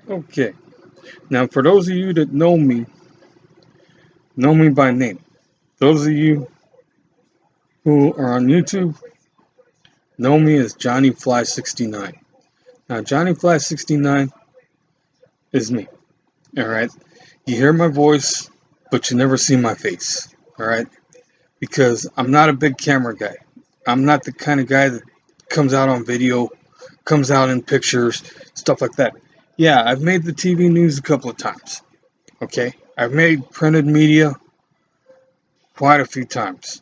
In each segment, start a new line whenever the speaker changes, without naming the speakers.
Okay, now for those of you that know me by name. Those of you who are on YouTube know me as Johnny Fly 69. Now, Johnny Fly 69 is me. All right, you hear my voice, but you never see my face. All right, because I'm not a big camera guy. I'm not the kind of guy that comes out on video, comes out in pictures, stuff like that. Yeah, I've made the TV news a couple of times. Okay, I've made printed media quite a few times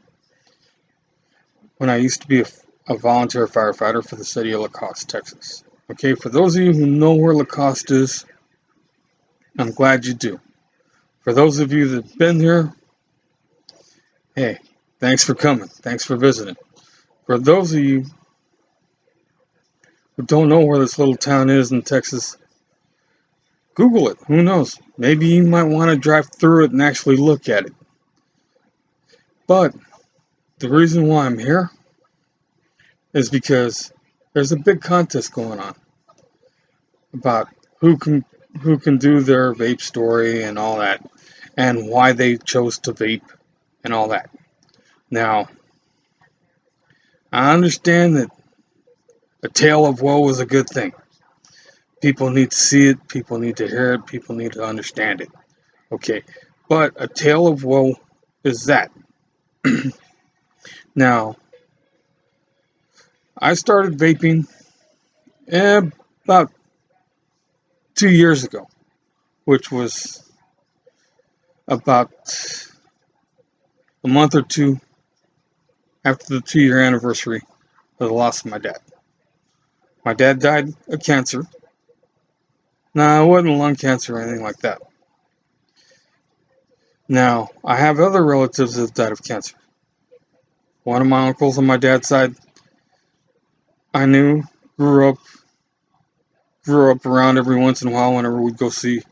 when I used to be a volunteer firefighter for the city of Lacoste, Texas. Okay, for those of you who know where Lacoste is, I'm glad you do. For those of you that've been here, hey, thanks for coming. Thanks for visiting. For those of you who don't know where this little town is in Texas, Google it. Who knows? Maybe you might want to drive through it and actually look at it. But the reason why I'm here is because there's a big contest going on about who can do their vape story and all that, and why they chose to vape and all that. Now, I understand that a tale of woe is a good thing. People need to see it, people need to hear it, people need to understand it. Okay, but a tale of woe is that. Now, I started vaping about 2 years ago, which was about a month or two after the 2 year anniversary of the loss of my dad. My dad died of cancer. No, it wasn't lung cancer or anything like that. Now, I have other relatives that have died of cancer. One of my uncles on my dad's side, I knew, grew up around every once in a while whenever we'd go see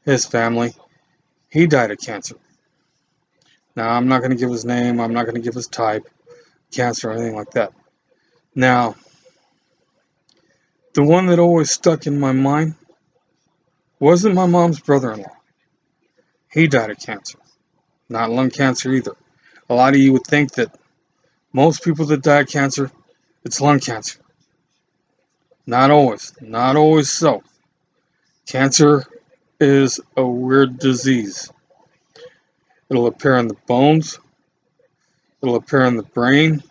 his family. He died of cancer. Now, I'm not going to give his name, I'm not going to give his type, cancer or anything like that. Now, the one that always stuck in my mind wasn't my mom's brother-in-law. He died of cancer. Not lung cancer either. A lot of you would think that most people that die of cancer, it's lung cancer. Not always. Not always so. Cancer is a weird disease. It'll appear in the bones. It'll appear in the brain.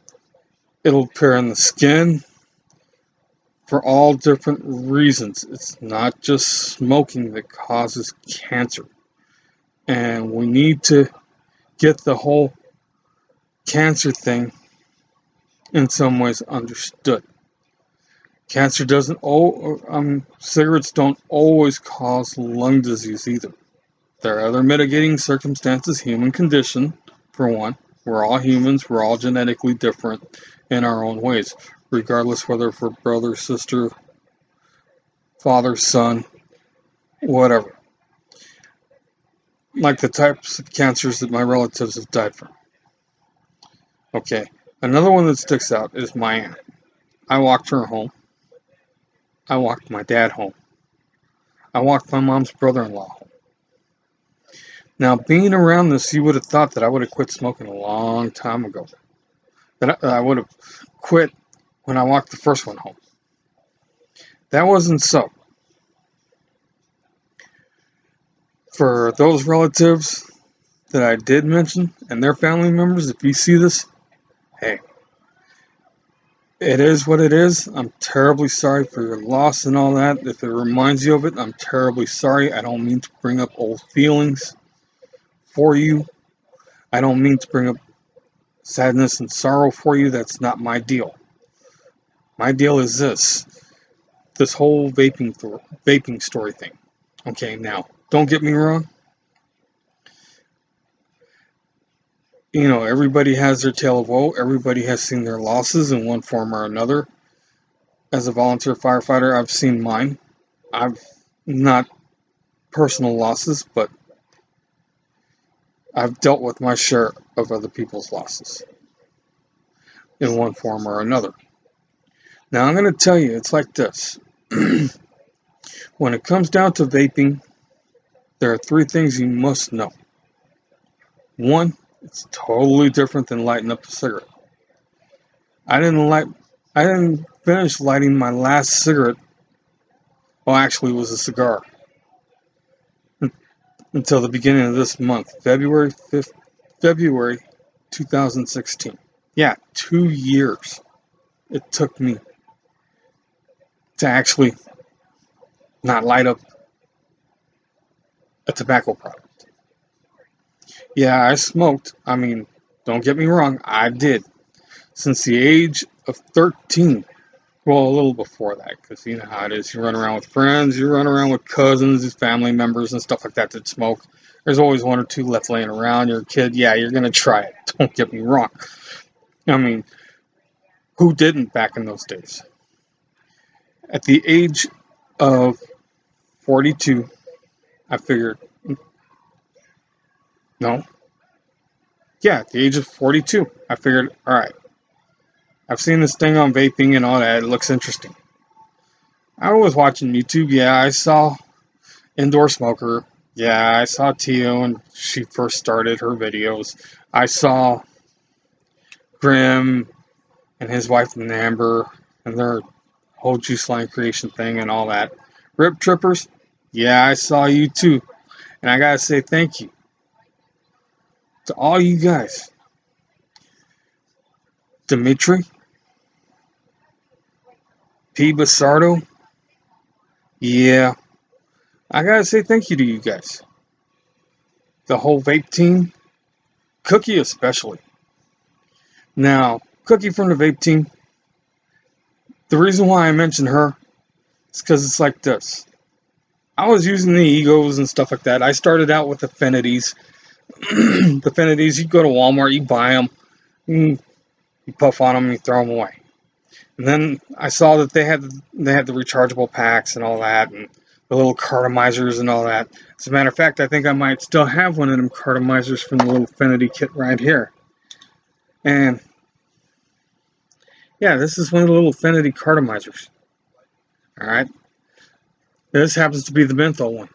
It'll appear in the skin. For all different reasons. It's not just smoking that causes cancer. And we need to get the whole cancer thing in some ways understood. Cancer doesn't, cigarettes don't always cause lung disease either. There are other mitigating circumstances, human condition, for one. We're all humans, we're all genetically different in our own ways, regardless whether for brother, sister, father, son, whatever. Like the types of cancers that my relatives have died from. Okay, another one that sticks out is my aunt. I walked her home. I walked my dad home. I walked my mom's brother-in-law home. Now, being around this, you would have thought that I would have quit smoking a long time ago. That I would have quit when I walked the first one home. That wasn't so. For those relatives that I did mention and their family members, if you see this, hey, it is what it is. I'm terribly sorry for your loss and all that. If it reminds you of it, I'm terribly sorry. I don't mean to bring up old feelings for you. I don't mean to bring up sadness and sorrow for you. That's not my deal. My deal is this whole vaping story thing. Okay, now, don't get me wrong. You know, everybody has their tale of woe. Everybody has seen their losses in one form or another. As a volunteer firefighter, I've seen mine. I've not personal losses, but I've dealt with my share of other people's losses in one form or another. Now, I'm going to tell you, it's like this. When it comes down to vaping, there are three things you must know. One, it's totally different than lighting up a cigarette. I didn't finish lighting my last cigarette. Well, actually, it was a cigar until the beginning of this month, February 5th, February 2016. Yeah, 2 years it took me to actually not light up a tobacco product. Yeah, I smoked. I mean, don't get me wrong, I did. Since the age of 13. Well, a little before that, because you know how it is. You run around with friends, you run around with cousins, family members, and stuff like that smoke. There's always one or two left laying around. You're a kid, yeah, you're going to try it. Don't get me wrong. I mean, who didn't back in those days? At the age of 42, I figured, no. Yeah, at the age of 42, I figured, all right, I've seen this thing on vaping and all that. It looks interesting. I was watching YouTube. Yeah, I saw Indoor Smoker. Yeah, I saw Tio when she first started her videos. I saw Grim and his wife Amber and their whole juice line creation thing and all that. Rip Trippers. Yeah, I saw you too. And I gotta say thank you to all you guys. Dimitri, P. Basardo. Yeah, I gotta say thank you to you guys. The whole vape team. Cookie especially. Now, Cookie from the vape team, the reason why I mentioned her is because it's like this. I was using the egos and stuff like that. I started out with affinities. The affinities, you go to Walmart, you buy them, you puff on them, you throw them away. And then I saw that they had the rechargeable packs and all that, and the little cartomizers and all that. As a matter of fact, I think I might still have one of them cartomizers from the little affinity kit right here. And yeah, this is one of the little affinity cartomizers. Alright. This happens to be the menthol one.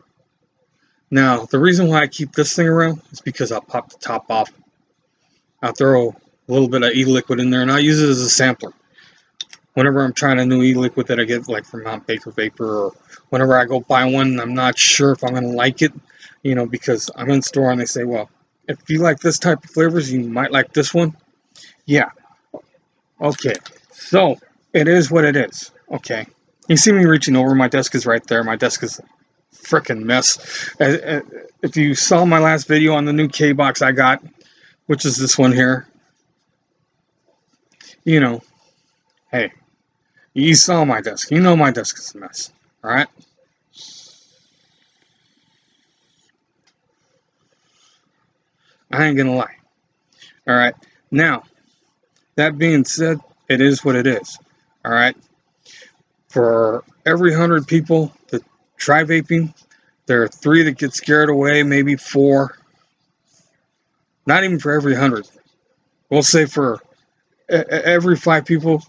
Now, the reason why I keep this thing around is because I'll pop the top off. I'll throw a little bit of e-liquid in there, and I'll use it as a sampler. Whenever I'm trying a new e-liquid that I get like from Mount Baker Vapor, or whenever I go buy one and I'm not sure if I'm going to like it, you know, because I'm in store and they say, well, if you like this type of flavors, you might like this one. Yeah. Okay. So, it is what it is. Okay. You see me reaching over, my desk is right there. My desk is a frickin' mess. If you saw my last video on the new K-Box I got, which is this one here, you know, hey, you saw my desk. You know my desk is a mess. Alright? I ain't gonna lie. Alright? Now, that being said, it is what it is. Alright? For every 100 people that try vaping, there are 3 that get scared away, maybe 4. Not even for every 100. We'll say for every 5 people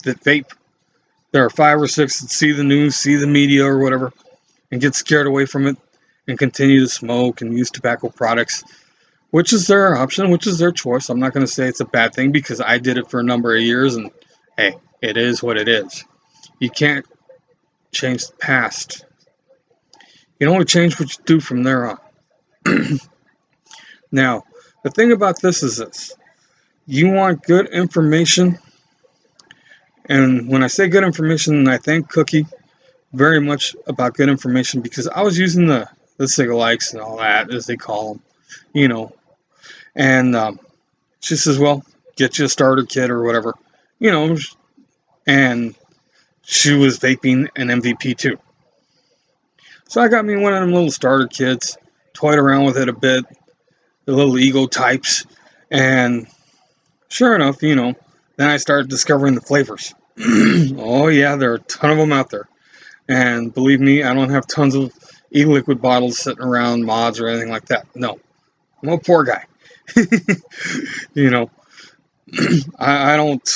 that vape, there are 5 or 6 that see the news, see the media or whatever, and get scared away from it and continue to smoke and use tobacco products, which is their option, which is their choice. I'm not going to say it's a bad thing because I did it for a number of years, and hey, it is what it is. You can't change the past. You can only change what you do from there on. Now, the thing about this is this. You want good information, and when I say good information, I thank Cookie very much about good information because I was using the Cigalikes and all that, as they call them, you know, and she says, well, get you a starter kit or whatever, you know, and she was vaping an MVP too. So I got me one of them little starter kits, toyed around with it a bit, the little ego types, and sure enough, you know, then I started discovering the flavors. Oh yeah, there are a ton of them out there. And believe me, I don't have tons of e-liquid bottles sitting around, mods or anything like that. No, I'm a poor guy. You know, I don't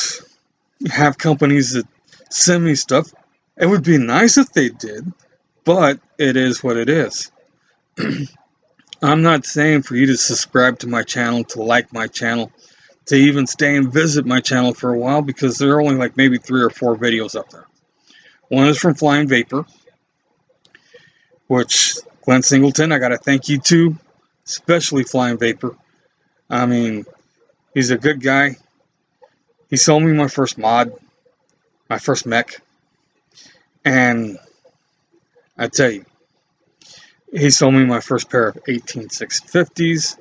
have companies that send me stuff. It would be nice if they did, but it is what it is. I'm not saying for you to subscribe to my channel, to like my channel, to even stay and visit my channel for a while, because there are only like maybe 3 or 4 videos up there. One is from Flying Vapor, which Glenn Singleton, I gotta thank you too, especially Flying Vapor. I mean, he's a good guy. He sold me my first mod, my first mech, and I tell you, he sold me my first pair of 18650s.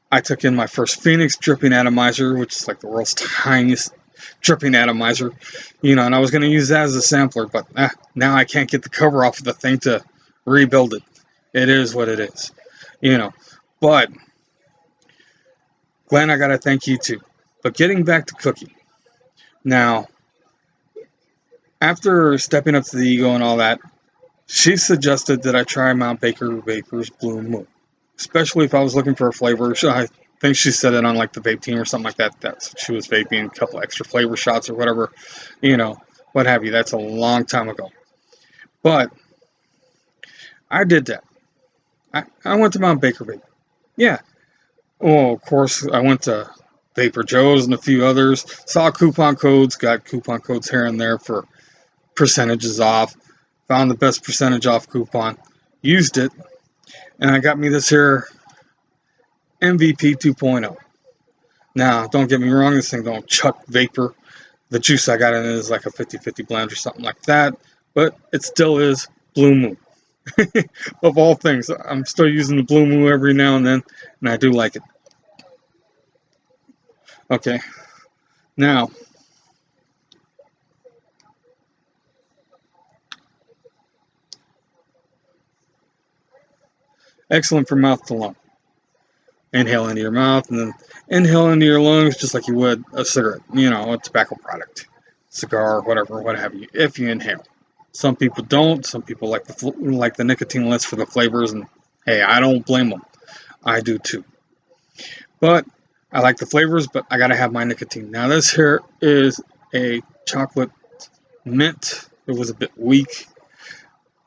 I took in my first Phoenix dripping atomizer, which is like the world's tiniest dripping atomizer, and I was going to use that as a sampler, but now I can't get the cover off of the thing to rebuild it. It is what it is, but Glenn, I got to thank you too. But getting back to Cookie. Now, after stepping up to the ego and all that, she suggested that I try Mount Baker Vapor's Blue Moon, especially if I was looking for a flavor. I think she said it on like the vape team or something like that. That's she was vaping, a couple extra flavor shots or whatever, what have you. That's a long time ago. But I did that. I went to Mount Baker Vape. Yeah. Well, of course, I went to Vapor Joe's and a few others. Saw coupon codes, got coupon codes here and there for percentages off. Found the best percentage off coupon, used it, and I got me this here MVP 2.0. Now, don't get me wrong, this thing don't chuck vapor. The juice I got in it is like a 50-50 blend or something like that, but it still is Blue Moon. Of all things, I'm still using the Blue Moon every now and then, and I do like it. Okay, now, excellent for mouth to lung. Inhale into your mouth and then inhale into your lungs just like you would a cigarette, a tobacco product, cigar, whatever, what have you, if you inhale. Some people don't. Some people like the nicotine less for the flavors, and hey, I don't blame them. I do too. But I like the flavors, but I gotta have my nicotine. Now this here is a chocolate mint. It was a bit weak.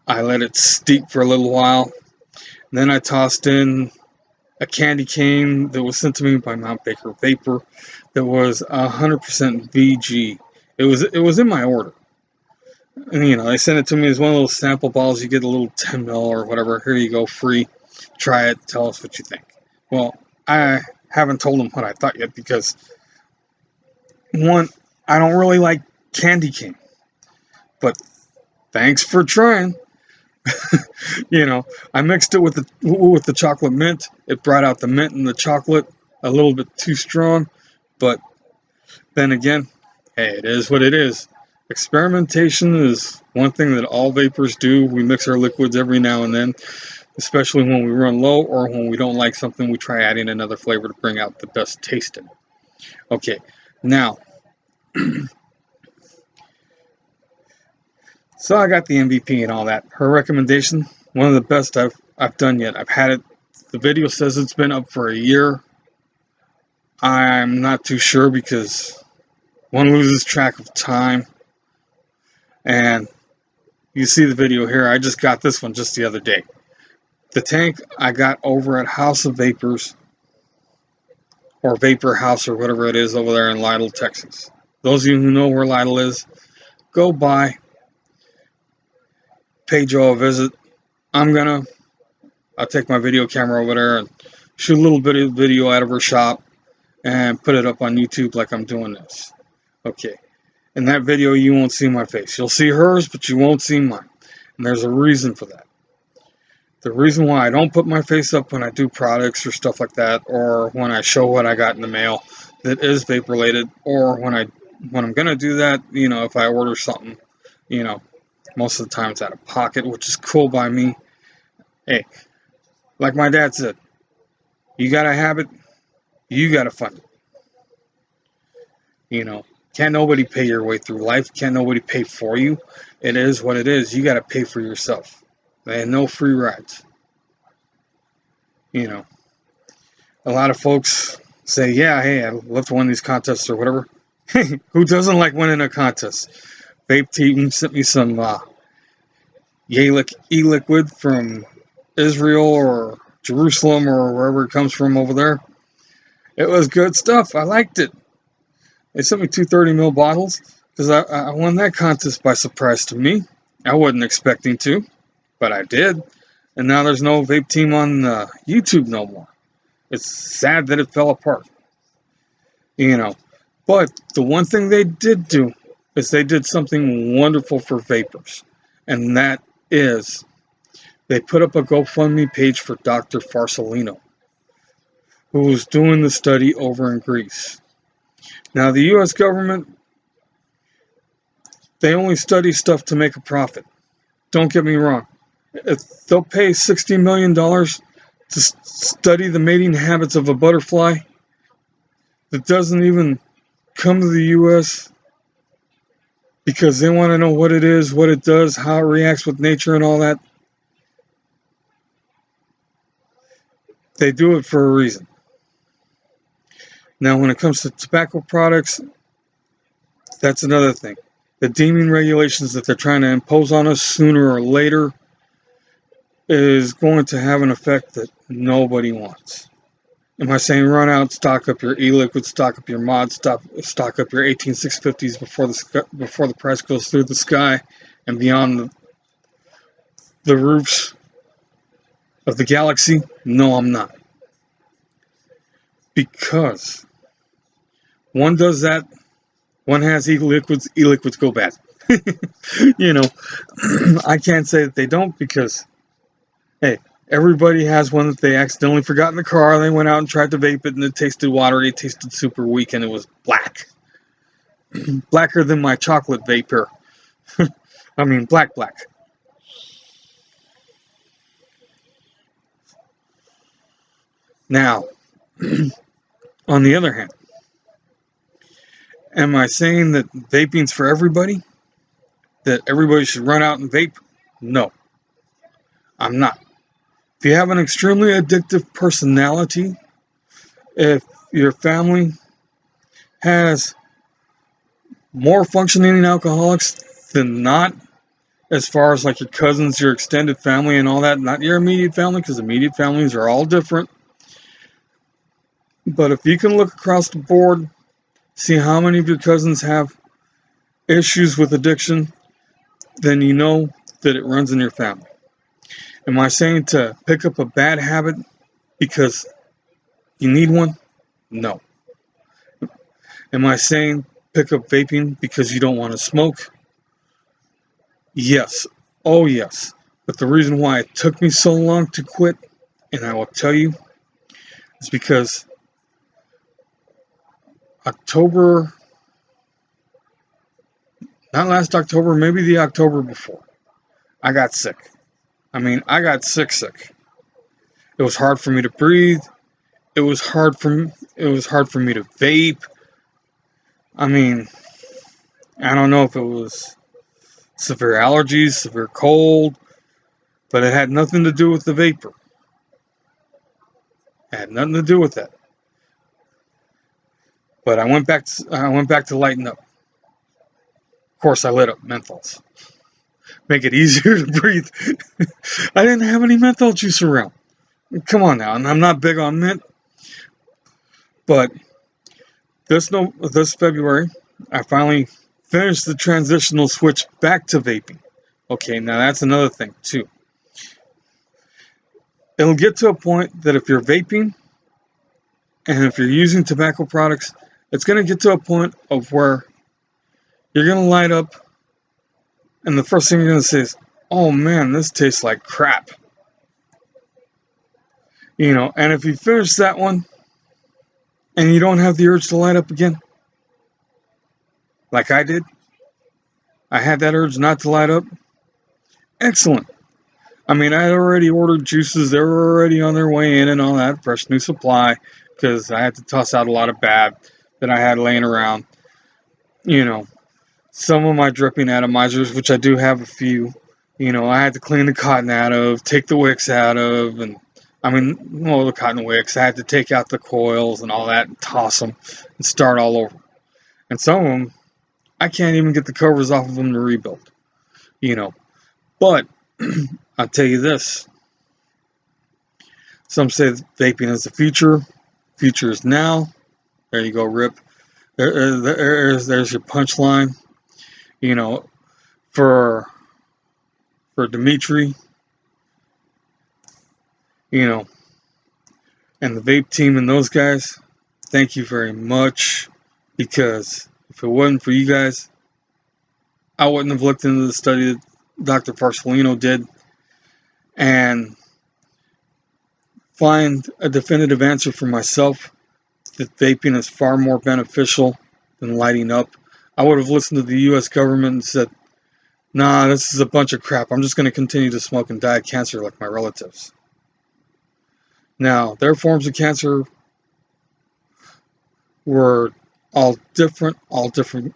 I let it steep for a little while. Then I tossed in a candy cane that was sent to me by Mount Baker Vapor that was 100% VG. It was in my order. And, they sent it to me as one of those sample balls. You get a little 10 ml or whatever. Here you go, free. Try it. Tell us what you think. Well, I haven't told them what I thought yet because, one, I don't really like candy cane. But thanks for trying. I mixed it with the chocolate mint. It brought out the mint and the chocolate a little bit too strong. But then again, hey, it is what it is. Experimentation is one thing that all vapors do. We mix our liquids every now and then, especially when we run low or when we don't like something, we try adding another flavor to bring out the best taste in it. Okay, now, so I got the MVP and all that. Her recommendation, one of the best I've done yet. I've had it, the video says it's been up for a year. I'm not too sure because one loses track of time. And you see the video here. I just got this one just the other day. The tank I got over at House of Vapors, or Vapor House, or whatever it is over there in Lytle, Texas. Those of you who know where Lytle is, go by, pay Joe a visit. I'll take my video camera over there and shoot a little bit of video out of her shop and put it up on YouTube like I'm doing this. Okay. In that video, you won't see my face. You'll see hers, but you won't see mine. And there's a reason for that. The reason why I don't put my face up when I do products or stuff like that, or when I show what I got in the mail that is vape related, or when I'm gonna do that, if I order something, most of the time it's out of pocket, which is cool by me. Hey, like my dad said, you gotta have it, you gotta fund it. Can't nobody pay your way through life. Can't nobody pay for you. It is what it is. You got to pay for yourself. And no free rides. A lot of folks say, yeah, hey, I'd love to win these contests or whatever. Who doesn't like winning a contest? Vape Team sent me some e-liquid from Israel or Jerusalem or wherever it comes from over there. It was good stuff. I liked it. They sent me two 30 ml bottles because I won that contest by surprise to me. I wasn't expecting to, but I did. And now there's no vape team on YouTube no more. It's sad that it fell apart. But the one thing they did do is they did something wonderful for vapors. And that is they put up a GoFundMe page for Dr. Farsalino, who was doing the study over in Greece. Now, the U.S. government, they only study stuff to make a profit. Don't get me wrong. If they'll pay $60 million to study the mating habits of a butterfly that doesn't even come to the U.S. because they want to know what it is, what it does, how it reacts with nature and all that. They do it for a reason. Now, when it comes to tobacco products, that's another thing. The deeming regulations that they're trying to impose on us sooner or later is going to have an effect that nobody wants. Am I saying run out, stock up your e-liquid, stock up your mod, stock up your 18650s before the price goes through the sky and beyond the roofs of the galaxy? No, I'm not. Because one does that, one has e-liquids go bad. I can't say that they don't because, hey, everybody has one that they accidentally forgot in the car. They went out and tried to vape it and it tasted watery, it tasted super weak, and it was black. Blacker than my chocolate vapor. I mean, black. Now, on the other hand, am I saying that vaping's for everybody? That everybody should run out and vape? No, I'm not. If you have an extremely addictive personality, if your family has more functioning alcoholics than not, as far as like your cousins, your extended family and all that, not your immediate family, because immediate families are all different. But if you can look across the board, see how many of your cousins have issues with addiction, then you know that it runs in your family. Am I saying to pick up a bad habit because you need one? No. Am I saying pick up vaping because you don't want to smoke? Yes. Oh, yes. But the reason why it took me so long to quit, and I will tell you, is because October, not last October, maybe the October before, I got sick. I got sick. It was hard for me to breathe. It was hard for me to vape. I don't know if it was severe allergies, severe cold, but it had nothing to do with the vapor. It had nothing to do with that. But I went back to lighten up. Of course, I lit up menthols. Make it easier to breathe. I didn't have any menthol juice around. Come on now, and I'm not big on mint. But this February, I finally finished the transitional switch back to vaping. Okay, now that's another thing too. It'll get to a point that if you're vaping and if you're using tobacco products, it's going to get to a point of where you're going to light up and the first thing you're going to say is, oh man, this tastes like crap. And if you finish that one and you don't have the urge to light up again, like I did, I had that urge not to light up. Excellent. I had already ordered juices. They were already on their way in and all that, fresh new supply, because I had to toss out a lot of bad that I had laying around. Some of my dripping atomizers, which I do have a few, I had to clean the cotton out of, take the wicks out of, and the cotton wicks. I had to take out the coils and all that and toss them and start all over. And some of them, I can't even get the covers off of them to rebuild, But I'll tell you this. Some say vaping is the future. Future is now. There you go, Rip. There's your punchline. You know, for Dimitri, you know, and the vape team and those guys, thank you very much. Because if it wasn't for you guys, I wouldn't have looked into the study that Dr. Parsolino did and find a definitive answer for myself that vaping is far more beneficial than lighting up. I would have listened to the U.S. government and said, nah, this is a bunch of crap. I'm just going to continue to smoke and die of cancer like my relatives. Now, their forms of cancer were all different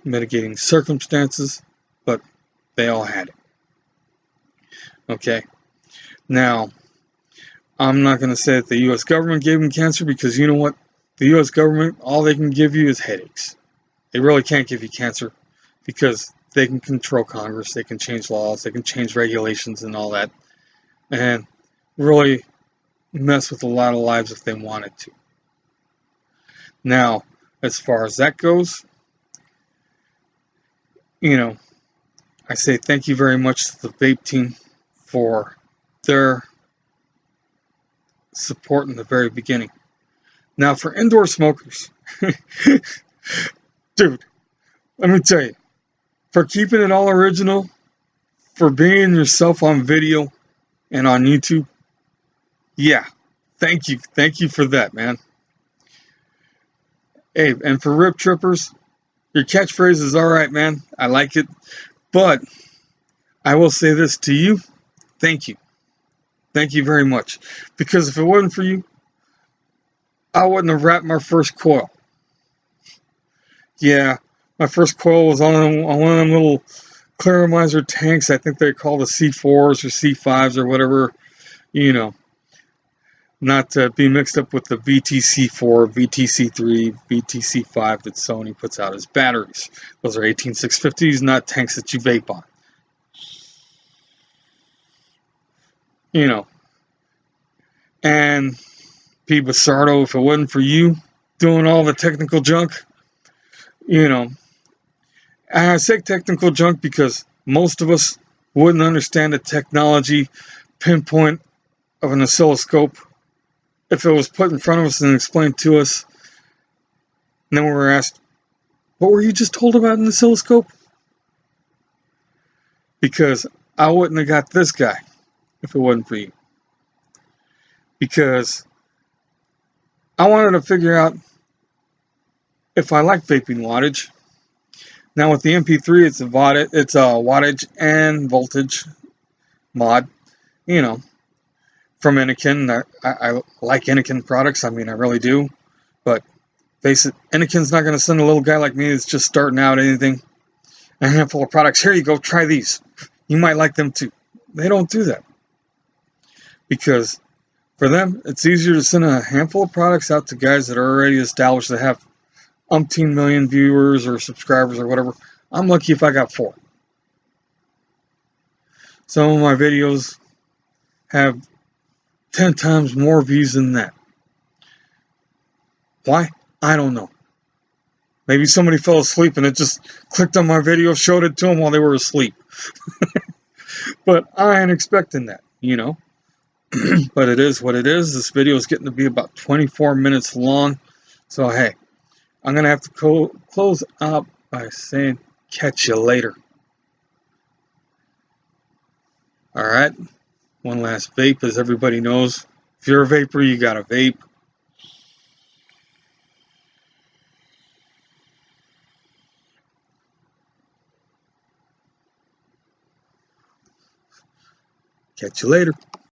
mitigating circumstances, but they all had it. Okay? Now, I'm not going to say that the U.S. government gave them cancer because you know what? The U.S. government, all they can give you is headaches. They really can't give you cancer because they can control Congress, they can change laws, they can change regulations and all that, and really mess with a lot of lives if they wanted to. Now, as far as that goes, you know, I say thank you very much to the vape team for their support in the very beginning. Now, for indoor smokers, dude, let me tell you, for keeping it all original, for being yourself on video and on YouTube, yeah, thank you for that, man. Hey, and for Rip Trippers, your catchphrase is alright, man. I like it, but I will say this to you, thank you very much, because if it wasn't for you, I wouldn't have wrapped my first coil. Yeah, my first coil was on one of them little Claramizer tanks. I think they call the C4s or C5s or whatever, you know, not to be mixed up with the VTC4, VTC3, VTC5 that Sony puts out as batteries. Those are 18650s, not tanks that you vape on. You know, and P. Basardo, if it wasn't for you doing all the technical junk, you know, and I say technical junk because most of us wouldn't understand the technology pinpoint of an oscilloscope if it was put in front of us and explained to us. And then we were asked, what were you just told about an oscilloscope? Because I wouldn't have got this guy if it wasn't for you. Because I wanted to figure out if I like vaping wattage. Now with the MP3, it's a wattage and voltage mod, you know, from Anakin. I like Anakin products. I mean, I really do. But face it, Anakin's not going to send a little guy like me that's just starting out anything, a handful of products. Here you go, try these. You might like them too. They don't do that. Because for them, it's easier to send a handful of products out to guys that are already established, that have umpteen million viewers or subscribers or whatever. I'm lucky if I got 4. Some of my videos have 10 times more views than that. Why? I don't know. Maybe somebody fell asleep and it just clicked on my video, showed it to them while they were asleep. But I ain't expecting that, you know. But it is what it is. This video is getting to be about 24 minutes long. So, hey, I'm going to have to close out by saying catch you later. Alright? One last vape, as everybody knows. If you're a vapor, you got a vape. Catch you later.